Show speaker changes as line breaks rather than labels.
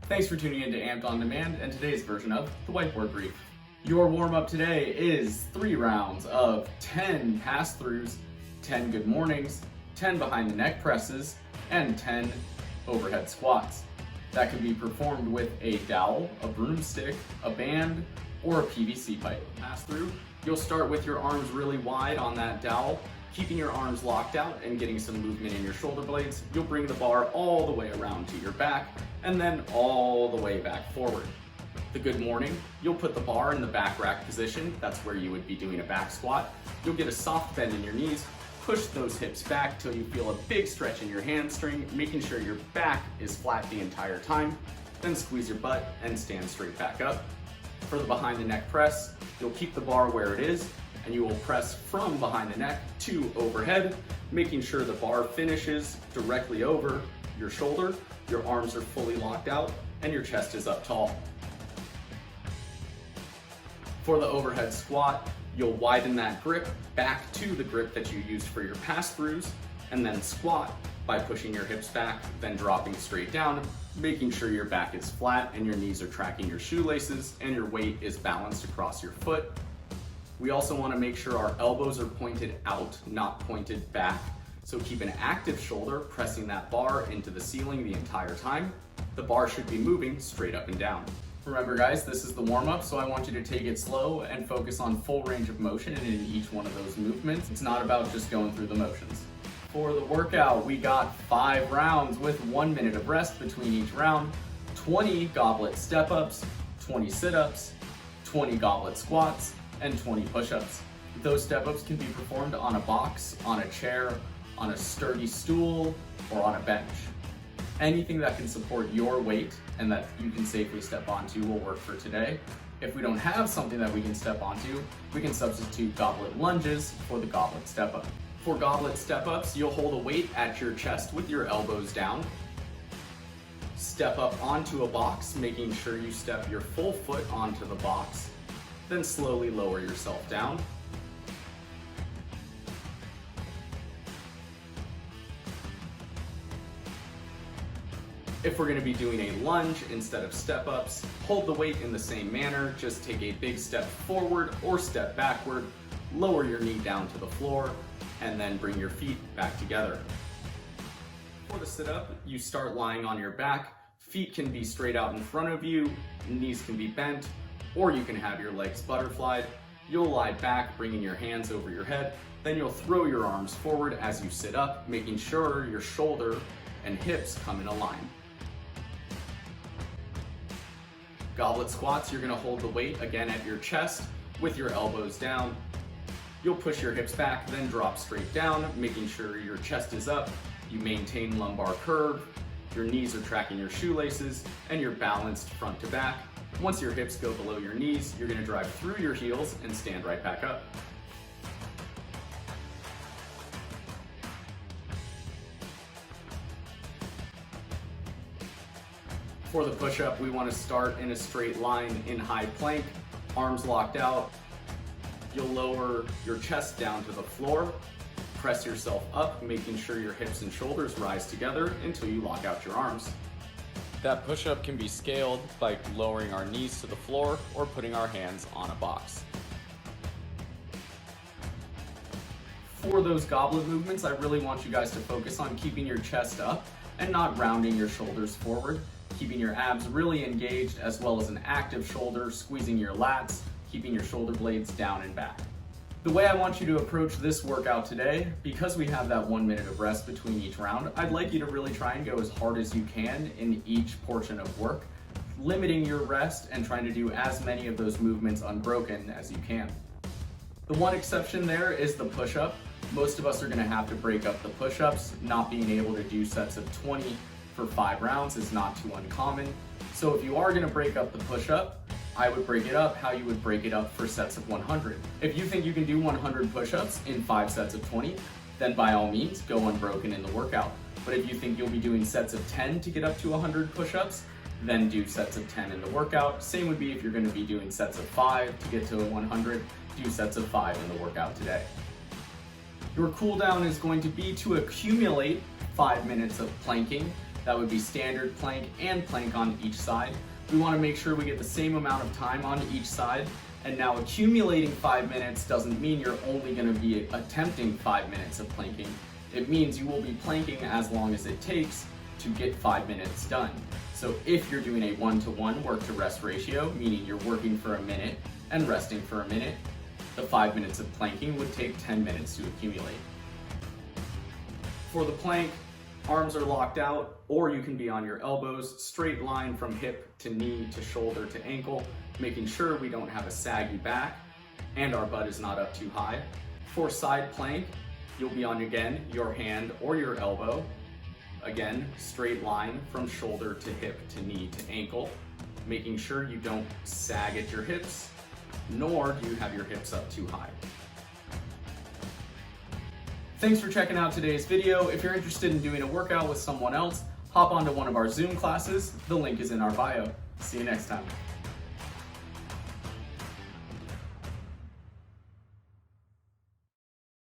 Thanks for tuning in to Amped On Demand and today's version of the Whiteboard Brief. Your warm-up today is 3 rounds of 10 pass-throughs, 10 good mornings, 10 behind the neck presses, and 10 overhead squats. That can be performed with a dowel, a broomstick, a band, or a PVC pipe. Pass-through, you'll start with your arms really wide on that dowel, keeping your arms locked out and getting some movement in your shoulder blades. You'll bring the bar all the way around to your back and then all the way back forward. The good morning, you'll put the bar in the back rack position. That's where you would be doing a back squat. You'll get a soft bend in your knees, push those hips back till you feel a big stretch in your hamstring, making sure your back is flat the entire time. Then squeeze your butt and stand straight back up. For the behind the neck press, you'll keep the bar where it is and you will press from behind the neck to overhead, making sure the bar finishes directly over your shoulder, your arms are fully locked out, and your chest is up tall. For the overhead squat, you'll widen that grip back to the grip that you used for your pass-throughs, and then squat by pushing your hips back, then dropping straight down, making sure your back is flat and your knees are tracking your shoelaces and your weight is balanced across your foot. We also want to make sure our elbows are pointed out, not pointed back. So keep an active shoulder pressing that bar into the ceiling the entire time. The bar should be moving straight up and down. Remember guys, this is the warm-up, so I want you to take it slow and focus on full range of motion in each one of those movements. It's not about just going through the motions. For the workout, we got 5 rounds with 1 minute of rest between each round, 20 goblet step-ups, 20 sit-ups, 20 goblet squats, and 20 push-ups. Those step-ups can be performed on a box, on a chair, on a sturdy stool, or on a bench. Anything that can support your weight and that you can safely step onto will work for today. If we don't have something that we can step onto, we can substitute goblet lunges for the goblet step-up. For goblet step-ups, you'll hold a weight at your chest with your elbows down. Step up onto a box, making sure you step your full foot onto the box. Then slowly lower yourself down. If we're going to be doing a lunge instead of step-ups, hold the weight in the same manner, just take a big step forward or step backward, lower your knee down to the floor, and then bring your feet back together. For the sit-up, you start lying on your back, feet can be straight out in front of you, knees can be bent, or you can have your legs butterflied. You'll lie back, bringing your hands over your head, then you'll throw your arms forward as you sit up, making sure your shoulder and hips come in a line. Goblet squats, you're gonna hold the weight again at your chest with your elbows down. You'll push your hips back, then drop straight down, making sure your chest is up. You maintain lumbar curve, your knees are tracking your shoelaces, and you're balanced front to back. Once your hips go below your knees, you're gonna drive through your heels and stand right back up. For the push-up, we want to start in a straight line in high plank, arms locked out. You'll lower your chest down to the floor, press yourself up, making sure your hips and shoulders rise together until you lock out your arms. That push-up can be scaled by lowering our knees to the floor or putting our hands on a box. For those goblet movements, I really want you guys to focus on keeping your chest up and not rounding your shoulders forward, keeping your abs really engaged as well as an active shoulder, squeezing your lats, keeping your shoulder blades down and back. The way I want you to approach this workout today, because we have that 1 minute of rest between each round, I'd like you to really try and go as hard as you can in each portion of work, limiting your rest and trying to do as many of those movements unbroken as you can. The one exception there is the push-up. Most of us are gonna have to break up the push-ups. Not being able to do sets of 20 for 5 rounds is not too uncommon. So if you are gonna break up the push-up, I would break it up how you would break it up for sets of 100. If you think you can do 100 push-ups in 5 sets of 20, then by all means, go unbroken in the workout. But if you think you'll be doing sets of 10 to get up to 100 push-ups, then do sets of 10 in the workout. Same would be if you're gonna be doing sets of 5 to get to 100, do sets of 5 in the workout today. Your cool down is going to be to accumulate 5 minutes of planking That would be standard plank and plank on each side. We want to make sure we get the same amount of time on each side. And now accumulating 5 minutes doesn't mean you're only going to be attempting 5 minutes of planking. It means you will be planking as long as it takes to get 5 minutes done. So if you're doing a 1-to-1 work to rest ratio, meaning you're working for a minute and resting for a minute, the 5 minutes of planking would take 10 minutes to accumulate. For the plank, arms are locked out, or you can be on your elbows, straight line from hip to knee to shoulder to ankle, making sure we don't have a saggy back and our butt is not up too high. For side plank, you'll be on, again, your hand or your elbow. Again, straight line from shoulder to hip to knee to ankle, making sure you don't sag at your hips, nor do you have your hips up too high. Thanks for checking out today's video. If you're interested in doing a workout with someone else, hop onto one of our Zoom classes. The link is in our bio. See you next time.